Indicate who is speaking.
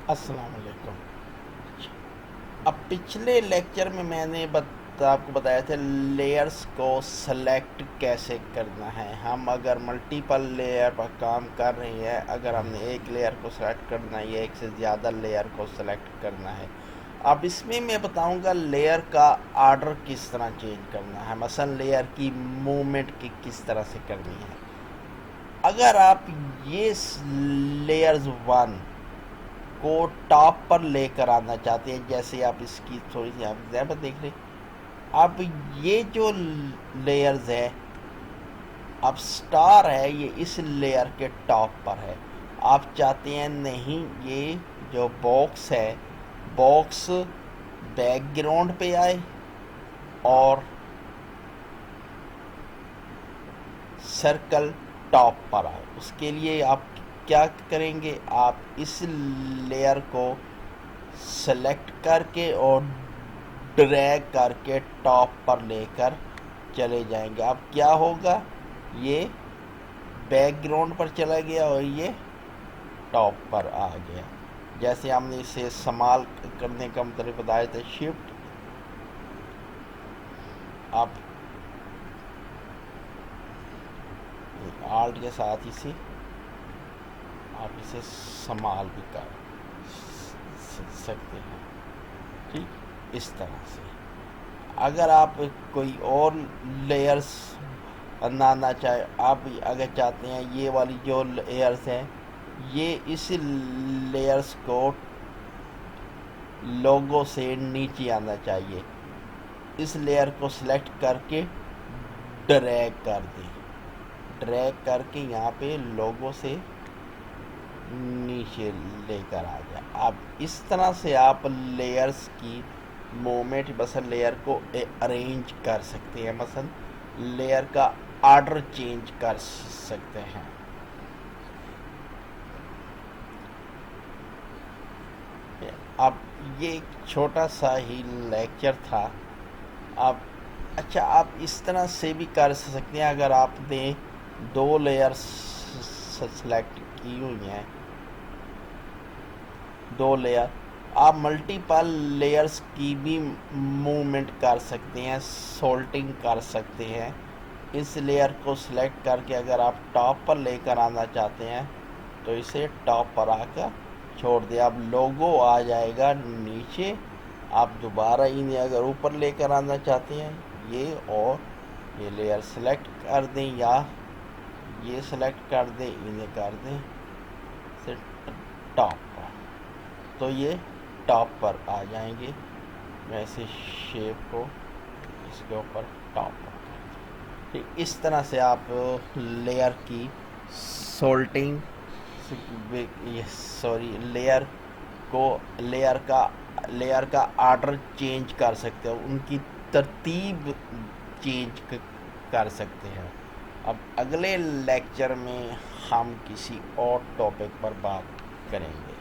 Speaker 1: السلام علیکم۔ اب پچھلے لیکچر میں نے آپ کو بتایا تھا لیئرز کو سلیکٹ کیسے کرنا ہے۔ ہم اگر ملٹیپل لیئر پر کام کر رہے ہیں، اگر ہم نے ایک لیئر کو سلیکٹ کرنا ہے یا ایک سے زیادہ لیئر کو سلیکٹ کرنا ہے، اب اس میں بتاؤں گا لیئر کا آرڈر کس طرح چینج کرنا ہے، مثلا لیئر کی موومنٹ کی کس طرح سے کرنی ہے۔ اگر آپ یہ لیئرز 1 کو ٹاپ پر لے کر آنا چاہتے ہیں، جیسے آپ اس کی تھوڑی سی آپ زیادہ دیکھ رہے، اب یہ جو لیئرز ہے، اب سٹار ہے یہ اس لیئر کے ٹاپ پر ہے، آپ چاہتے ہیں نہیں یہ جو باکس ہے، باکس بیک گراؤنڈ پہ آئے اور سرکل ٹاپ پر آئے۔ اس کے لیے آپ کیا کریں گے، آپ اس لیئر کو سلیکٹ کر کے اور ڈریگ کر کے ٹاپ پر لے کر چلے جائیں گے۔ اب کیا ہوگا، یہ بیک گراؤنڈ پر چلا گیا اور یہ ٹاپ پر آ گیا۔ جیسے ہم نے اسے استعمال کرنے کا مطلب بتایا تھا، شفٹ آپ آلٹ کے ساتھ اسے آپ اسے استعمال بھی کر سکتے ہیں، ٹھیک اس طرح سے۔ اگر آپ کوئی اور لیئرز بنانا چاہے، آپ اگر چاہتے ہیں یہ والی جو لیئرز ہیں یہ اس لیئرز کو لوگو سے نیچے آنا چاہیے، اس لیئر کو سلیکٹ کر کے ڈریگ کر دیں، ڈریگ کر کے یہاں پہ لوگو سے نیچے لے کر آ جائے۔ اب اس طرح سے آپ لیئرز کی موومنٹ مثلا لیئر کو ارینج کر سکتے ہیں، مثلا لیئر کا آرڈر چینج کر سکتے ہیں۔ اب یہ ایک چھوٹا سا ہی لیکچر تھا۔ اب اچھا آپ اس طرح سے بھی کر سکتے ہیں، اگر آپ نے 2 لیئرز سلیکٹ کی ہوئی ہیں، 2 لیئر، آپ ملٹیپل لیئرز کی بھی موومنٹ کر سکتے ہیں، سولٹنگ کر سکتے ہیں۔ اس لیئر کو سلیکٹ کر کے اگر آپ ٹاپ پر لے کر آنا چاہتے ہیں تو اسے ٹاپ پر آ کر چھوڑ دیں، اب لوگو آ جائے گا نیچے۔ آپ دوبارہ انہیں اگر اوپر لے کر آنا چاہتے ہیں، یہ اور یہ لیئر سلیکٹ کر دیں یا یہ سلیکٹ کر دیں، انہیں کر دیں ٹاپ پر، تو یہ ٹاپ پر آ جائیں گے۔ ویسے شیپ کو اس کے اوپر ٹاپ پر کر دیں۔ اس طرح سے آپ لیئر کی سولٹنگ لیئر کا آرڈر چینج کر سکتے ہیں، ان کی ترتیب چینج کر سکتے ہیں۔ اب اگلے لیکچر میں ہم کسی اور ٹاپک پر بات کریں گے۔